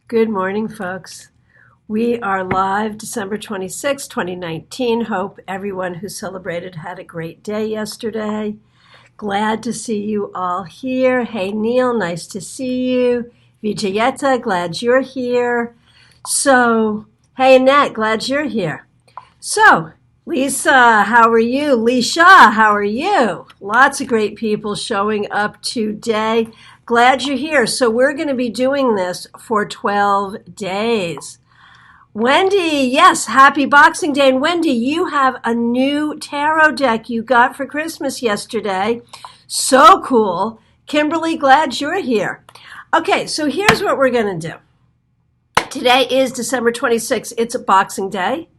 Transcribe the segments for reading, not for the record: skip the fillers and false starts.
Good morning, folks. We are live December 26, 2019. Hope everyone who celebrated had a great day yesterday. Glad to see you all here. Hey, Neil, nice to see you. Vijayeta, glad you're here. Hey, Annette, glad you're here. Lisa, how are you? Leisha, how are you? Lots of great people showing up today. Glad you're here. So we're going to be doing this for 12 days. Wendy, yes, happy Boxing Day. And Wendy, you have a new tarot deck you got for Christmas yesterday. So cool. Kimberly, glad you're here. Okay, so here's what we're going to do. Today is December 26th. It's a Boxing Day.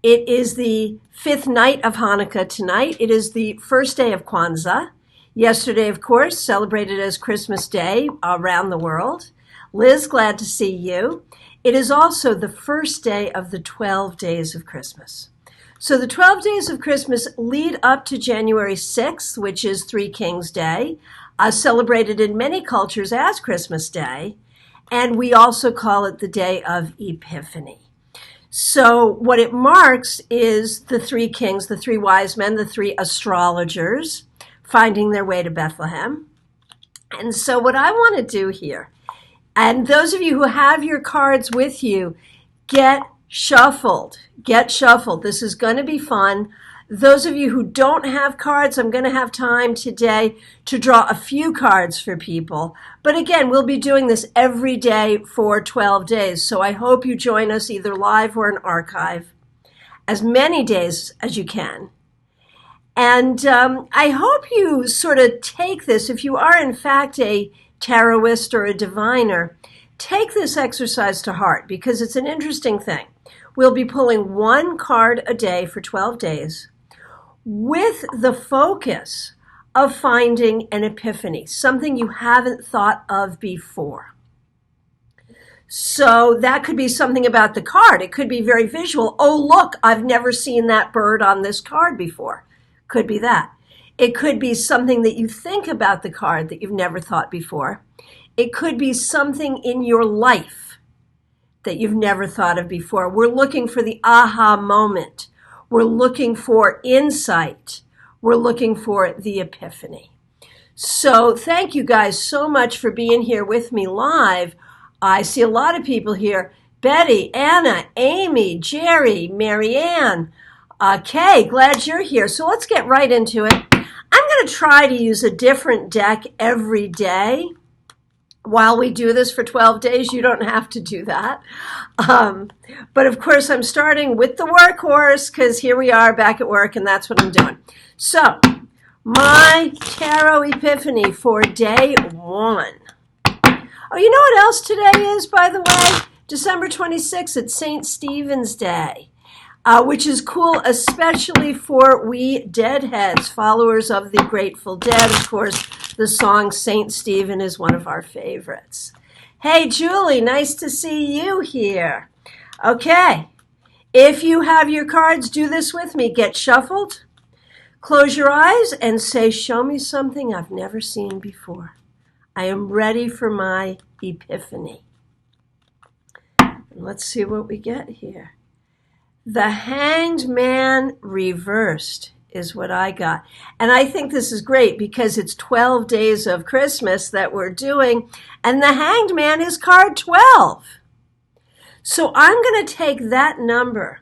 It is the fifth night of Hanukkah tonight. It is the first day of Kwanzaa. Yesterday, of course, celebrated as Christmas Day around the world. Liz, glad to see you. It is also the first day of the 12 days of Christmas. So the 12 days of Christmas lead up to January 6th, which is Three Kings Day, celebrated in many cultures as Christmas Day. And we also call it the Day of Epiphany. So what it marks is the three kings, the three wise men, the three astrologers finding their way to Bethlehem. And so what I want to do here, and those of you who have your cards with you, get shuffled. Get shuffled. This is going to be fun. Those of you who don't have cards, I'm going to have time today to draw a few cards for people. But again, we'll be doing this every day for 12 days. So I hope you join us either live or in archive as many days as you can. And I hope you sort of take this, if you are in fact a tarotist or a diviner, take this exercise to heart because it's an interesting thing. We'll be pulling one card a day for 12 days with the focus of finding an epiphany, something you haven't thought of before. So that could be something about the card. It could be very visual. Oh, look, I've never seen that bird on this card before. Could be that. It could be something that you think about the card that you've never thought before. It could be something in your life that you've never thought of before. We're looking for the aha moment. We're looking for insight. We're looking for the epiphany. So thank you guys so much for being here with me live. I see a lot of people here. Betty, Anna, Amy, Jerry, Marianne, Kay, glad you're here. So let's get right into it. I'm going to try to use a different deck every day. While we do this for 12 days, you don't have to do that. But of course, I'm starting with the workhorse because here we are back at work and that's what I'm doing. So, my tarot epiphany for day one. Oh, you know what else today is, by the way? December 26th, it's St. Stephen's Day, which is cool, especially for we Deadheads, followers of the Grateful Dead. Of course, the song St. Stephen is one of our favorites. Hey, Julie, nice to see you here. Okay, if you have your cards, do this with me. Get shuffled, close your eyes, and say, show me something I've never seen before. I am ready for my epiphany. And let's see what we get here. The Hanged Man reversed is what I got. And I think this is great because it's 12 days of Christmas that we're doing, and the Hanged Man is card 12. So I'm going to take that number.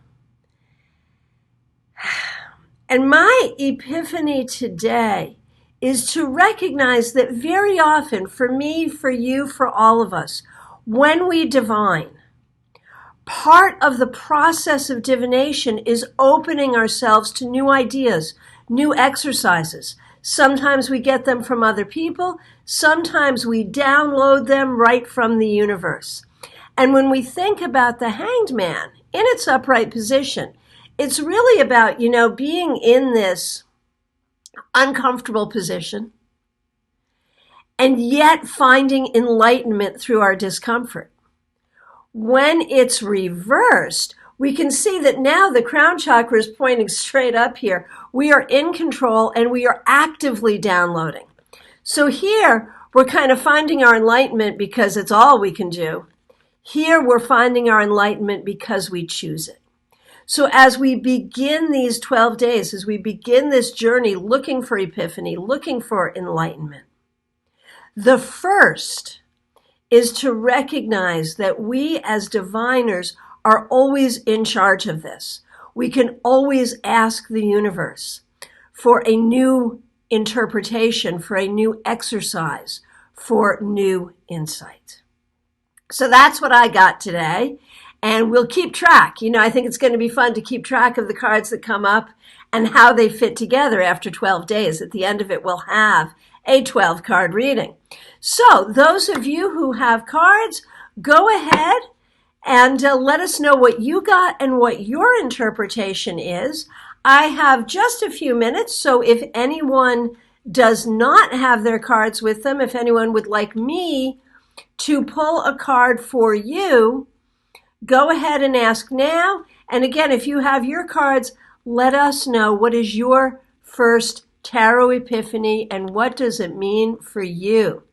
And my epiphany today is to recognize that very often, for me, for you, for all of us, when we divine, part of the process of divination is opening ourselves to new ideas, new exercises. Sometimes we get them from other people. Sometimes we download them right from the universe. And when we think about the Hanged Man in its upright position, it's really about, being in this uncomfortable position and yet finding enlightenment through our discomfort. When it's reversed, we can see that now the crown chakra is pointing straight up here. We are in control and we are actively downloading. So here, we're kind of finding our enlightenment because it's all we can do. Here we're finding our enlightenment because we choose it. So as we begin these 12 days, as we begin this journey looking for epiphany, looking for enlightenment, the first is to recognize that we as diviners are always in charge of this. We can always ask the universe for a new interpretation, for a new exercise, for new insight. So that's what I got today. And we'll keep track. I think it's going to be fun to keep track of the cards that come up and how they fit together after 12 days. At the end of it, we'll have a 12 card reading. So those of you who have cards, go ahead and let us know what you got and what your interpretation is. I have just a few minutes, so if anyone does not have their cards with them, if anyone would like me to pull a card for you, go ahead and ask now. And again, if you have your cards, let us know what is your first tarot epiphany and what does it mean for you.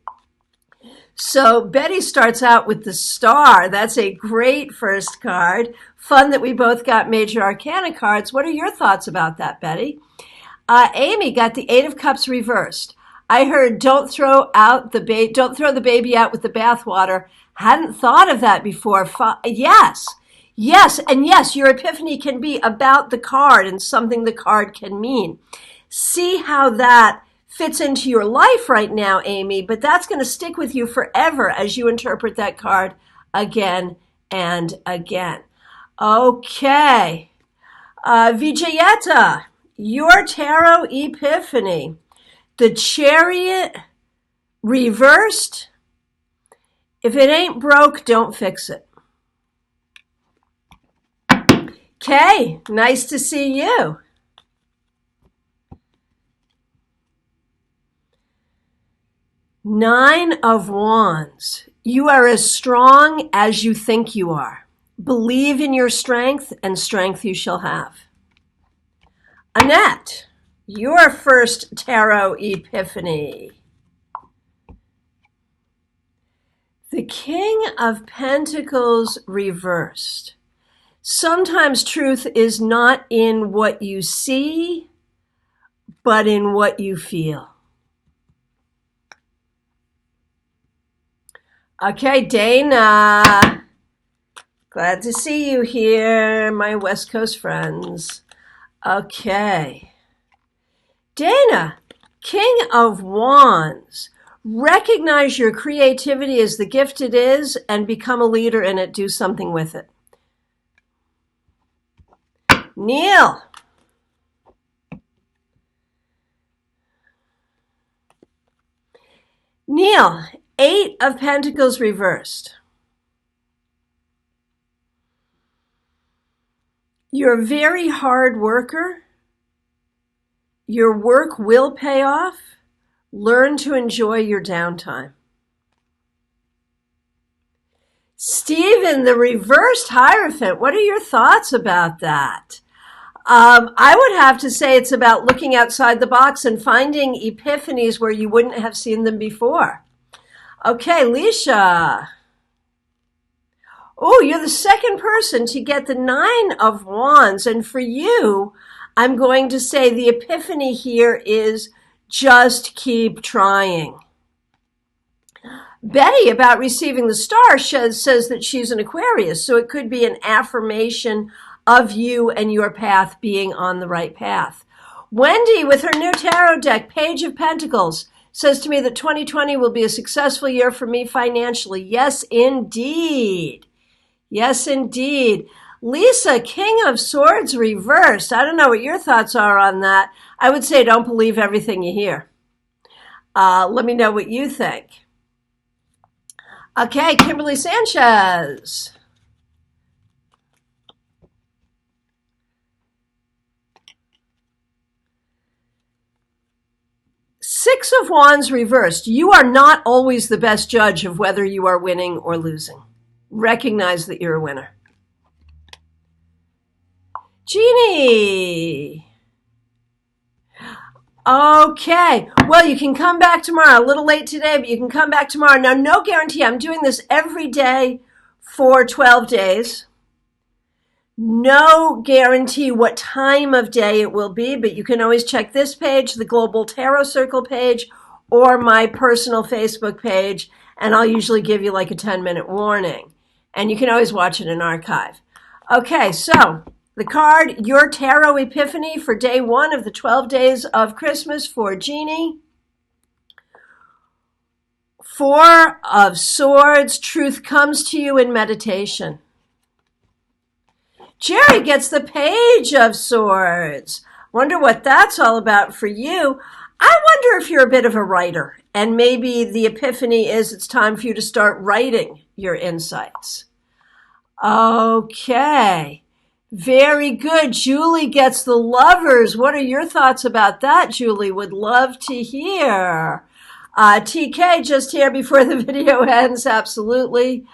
So Betty starts out with the Star. That's a great first card. Fun that we both got Major Arcana cards. What are your thoughts about that, Betty? Amy got the Eight of Cups reversed. I heard don't throw the baby out with the bathwater. Hadn't thought of that before. Yes, and yes, your epiphany can be about the card and something the card can mean. See how that fits into your life right now, Amy, but that's going to stick with you forever as you interpret that card again and again. Okay. Vijayeta, your tarot epiphany. The Chariot reversed. If it ain't broke, don't fix it. Okay, nice to see you. Nine of Wands. You are as strong as you think you are. Believe in your strength, and strength you shall have. Annette, your first tarot epiphany. The King of Pentacles reversed. Sometimes truth is not in what you see, but in what you feel. Okay, Dana. Glad to see you here, my West Coast friends. Okay. Dana, King of Wands. Recognize your creativity as the gift it is and become a leader in it. Do something with it. Neil. Neil, Eight of Pentacles reversed. You're a very hard worker. Your work will pay off. Learn to enjoy your downtime. Stephen, the reversed Hierophant. What are your thoughts about that? I would have to say it's about looking outside the box and finding epiphanies where you wouldn't have seen them before. Okay, Leisha. Oh, you're the second person to get the Nine of Wands. And for you, I'm going to say the epiphany here is just keep trying. Betty, about receiving the Star, says that she's an Aquarius. So it could be an affirmation of you and your path being on the right path. Wendy, with her new tarot deck, Page of Pentacles, says to me that 2020 will be a successful year for me financially. Yes, indeed. Yes, indeed. Lisa, King of Swords reversed. I don't know what your thoughts are on that. I would say don't believe everything you hear. Let me know what you think. Okay, Kimberly Sanchez. Six of Wands reversed. You are not always the best judge of whether you are winning or losing. Recognize that you're a winner. Jeannie. Okay. Well, you can come back tomorrow. A little late today, but you can come back tomorrow. Now, no guarantee. I'm doing this every day for 12 days. No guarantee what time of day it will be, but you can always check this page, the Global Tarot Circle page, or my personal Facebook page, and I'll usually give you like a 10-minute warning. And you can always watch it in archive. Okay, so the card, Your Tarot Epiphany for day 1 of the 12 days of Christmas for Jeannie. 4 of Swords, truth comes to you in meditation. Jerry gets the Page of Swords. Wonder what that's all about for you. I wonder if you're a bit of a writer, and maybe the epiphany is it's time for you to start writing your insights. Okay, very good. Julie gets the Lovers. What are your thoughts about that, Julie? Would love to hear. TK just here before the video ends, absolutely.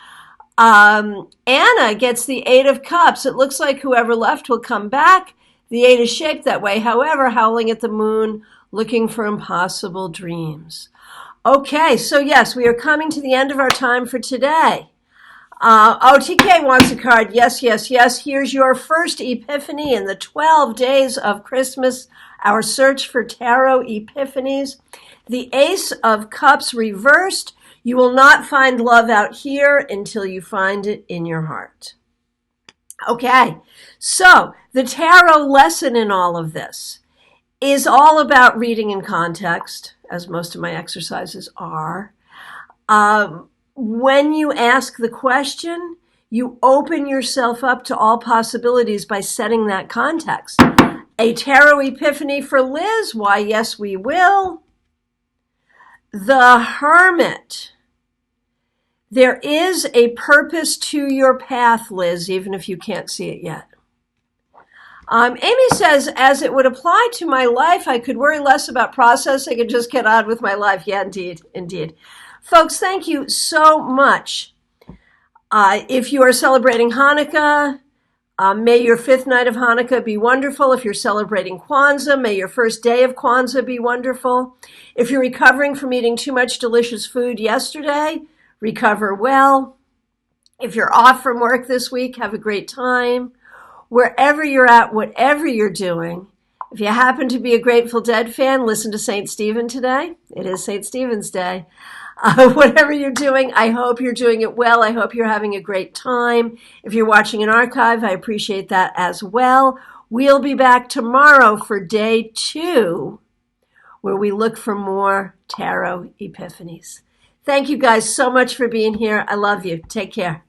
Anna gets the 8 of Cups. It looks like whoever left will come back. The 8 is shaped that way. However, howling at the moon, looking for impossible dreams. Okay, so yes, we are coming to the end of our time for today. TK wants a card. Yes, yes, yes. Here's your first epiphany in the 12 days of Christmas, our search for tarot epiphanies. The Ace of Cups reversed. You will not find love out here until you find it in your heart. Okay, so the tarot lesson in all of this is all about reading in context, as most of my exercises are. When you ask the question, you open yourself up to all possibilities by setting that context. A tarot epiphany for Liz, why yes we will. The Hermit. There is a purpose to your path, Liz, even if you can't see it yet. Amy says, as it would apply to my life, I could worry less about processing and just get on with my life. Yeah, indeed, indeed. Folks, thank you so much. If you are celebrating Hanukkah, may your 5th night of Hanukkah be wonderful. If you're celebrating Kwanzaa, may your first day of Kwanzaa be wonderful. If you're recovering from eating too much delicious food yesterday, recover well. If you're off from work this week, have a great time. Wherever you're at, whatever you're doing, if you happen to be a Grateful Dead fan, listen to St. Stephen today. It is St. Stephen's Day. Whatever you're doing, I hope you're doing it well. I hope you're having a great time. If you're watching an archive, I appreciate that as well. We'll be back tomorrow for day 2, where we look for more tarot epiphanies. Thank you guys so much for being here. I love you. Take care.